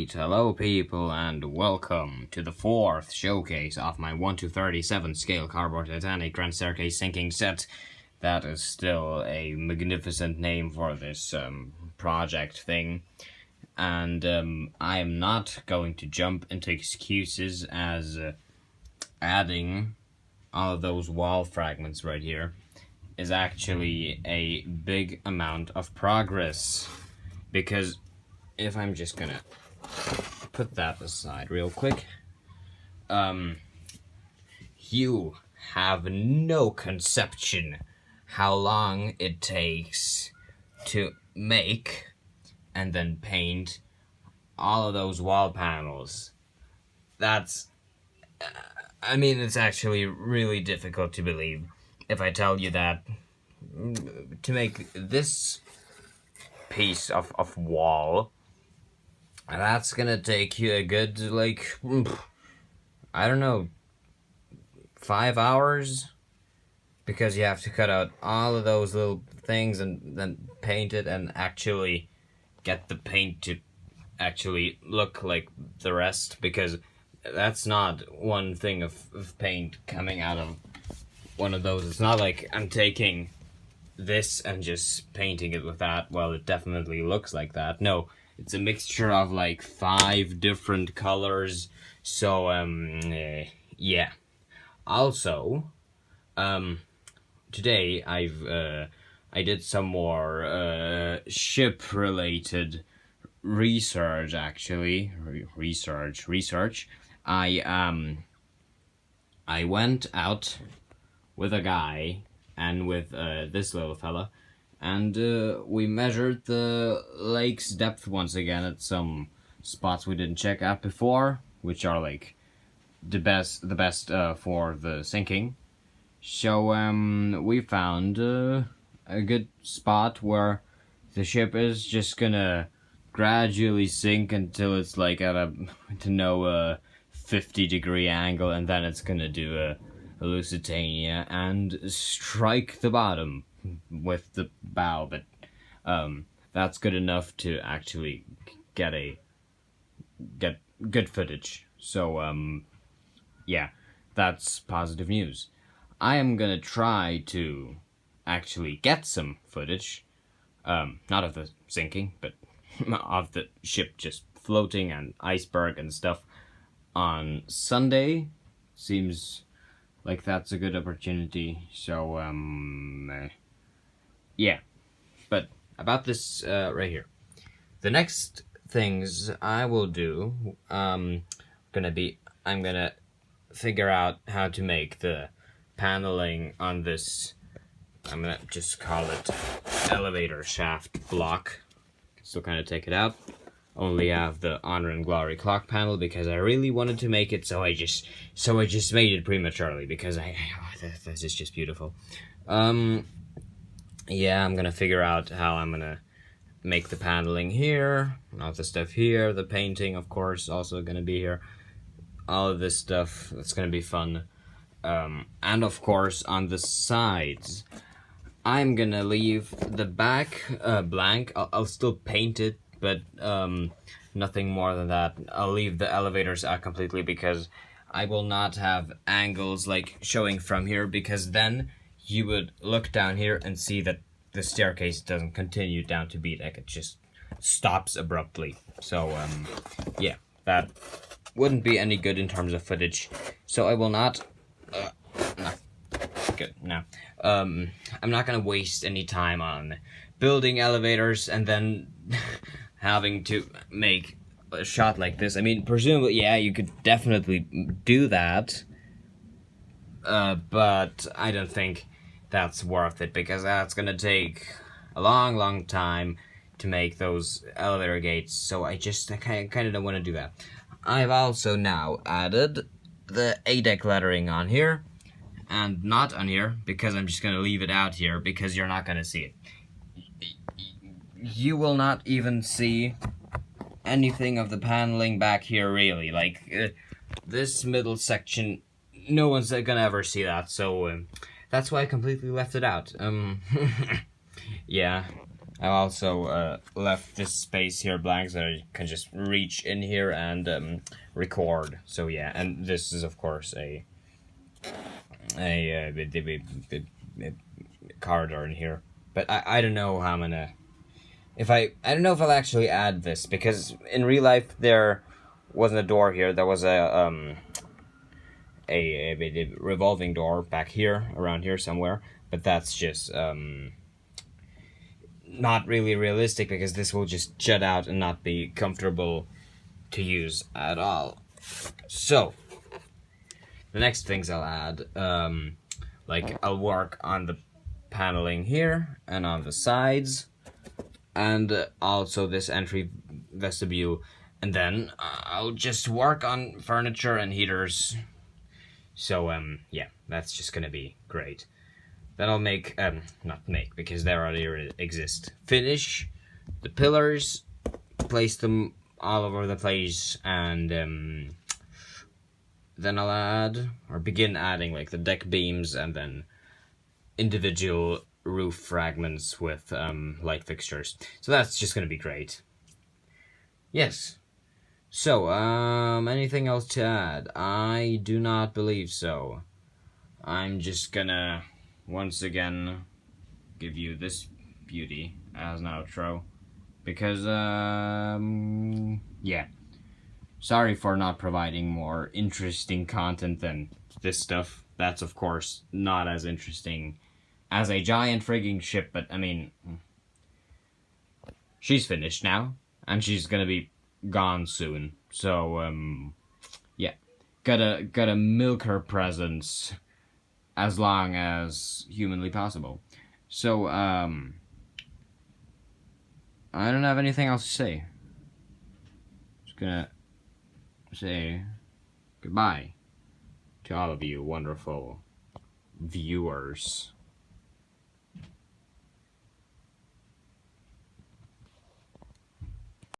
Alright, hello people and welcome to the 4th showcase of my 1:37 scale cardboard Titanic Grand Staircase sinking set. That is still a magnificent name for this project thing. And I am not going to jump into excuses as adding all of those wall fragments right here is actually a big amount of progress. Because if I'm just gonna put that aside real quick, you have no conception how long it takes to make and then paint all of those wall panels. That's, I mean, it's actually really difficult to believe if I tell you that to make this piece of wall, that's gonna take you a good, like, I don't know, 5 hours? Because you have to cut out all of those little things and then paint it and actually get the paint to actually look like the rest, because that's not one thing of paint coming out of one of those. It's not like I'm taking this and just painting it with that. Well, it definitely looks like that. No, it's a mixture of like 5 different colors. So yeah. Also, today I did some more ship related research. Actually, research. I went out with a guy and with this little fella, and we measured the lake's depth once again at some spots we didn't check out before, which are like the best for the sinking. So we found a good spot where the ship is just gonna gradually sink until it's like at a 50-degree angle, and then it's gonna do a Lusitania and strike the bottom with the bow, but that's good enough to actually get good footage. So yeah, that's positive news. I am gonna try to actually get some footage, not of the sinking, but of the ship just floating and iceberg and stuff on Sunday. Seems like that's a good opportunity. So yeah, but about this right here, the next things I will do, I'm gonna figure out how to make the paneling on this, I'm gonna just call it elevator shaft block. Still kind of take it out. Only have the Honor and Glory clock panel because I really wanted to make it, so I just made it prematurely because this is just beautiful. Yeah, I'm gonna figure out how I'm gonna make the paneling here, all the stuff here, the painting, of course, also gonna be here. All of this stuff, it's gonna be fun. And of course, on the sides, I'm gonna leave the back blank. I'll still paint it, but nothing more than that. I'll leave the elevators out completely because I will not have angles like showing from here, because then you would look down here and see that the staircase doesn't continue down to B deck. It just stops abruptly. So yeah, that wouldn't be any good in terms of footage. So I will not good. No. I'm not gonna waste any time on building elevators and then having to make a shot like this. I mean, presumably, yeah, you could definitely do that, but I don't think that's worth it, because that's gonna take a long time to make those elevator gates, so I kind of don't want to do that. I've also now added the A-deck lettering on here, and not on here, because I'm just going to leave it out here, because you're not going to see it. You will not even see anything of the paneling back here, really. Like, this middle section, no one's going to ever see that, so that's why I completely left it out. Yeah, I also left this space here blank so I can just reach in here and record. So yeah, and this is of course a corridor in here. But I don't know how I'm gonna. If I don't know if I'll actually add this because in real life there wasn't a door here. There was a revolving door back here, around here somewhere. But that's just not really realistic because this will just jut out and not be comfortable to use at all. So the next things I'll add, like I'll work on the paneling here and on the sides, and also this entry vestibule, and then I'll just work on furniture and heaters. So yeah, that's just gonna be great. Then I'll make, not make, because they already exist. Finish the pillars, place them all over the place, and then I'll add, or begin adding, like, the deck beams, and then individual roof fragments with light fixtures. So that's just gonna be great. Yes. So, anything else to add? I do not believe so. I'm just gonna once again give you this beauty as an outro because yeah, sorry for not providing more interesting content than this stuff. That's of course not as interesting as a giant frigging ship, but I mean, she's finished now and she's gonna be gone soon, so yeah, gotta milk her presence as long as humanly possible. So, I don't have anything else to say. Just gonna say goodbye to all of you wonderful viewers.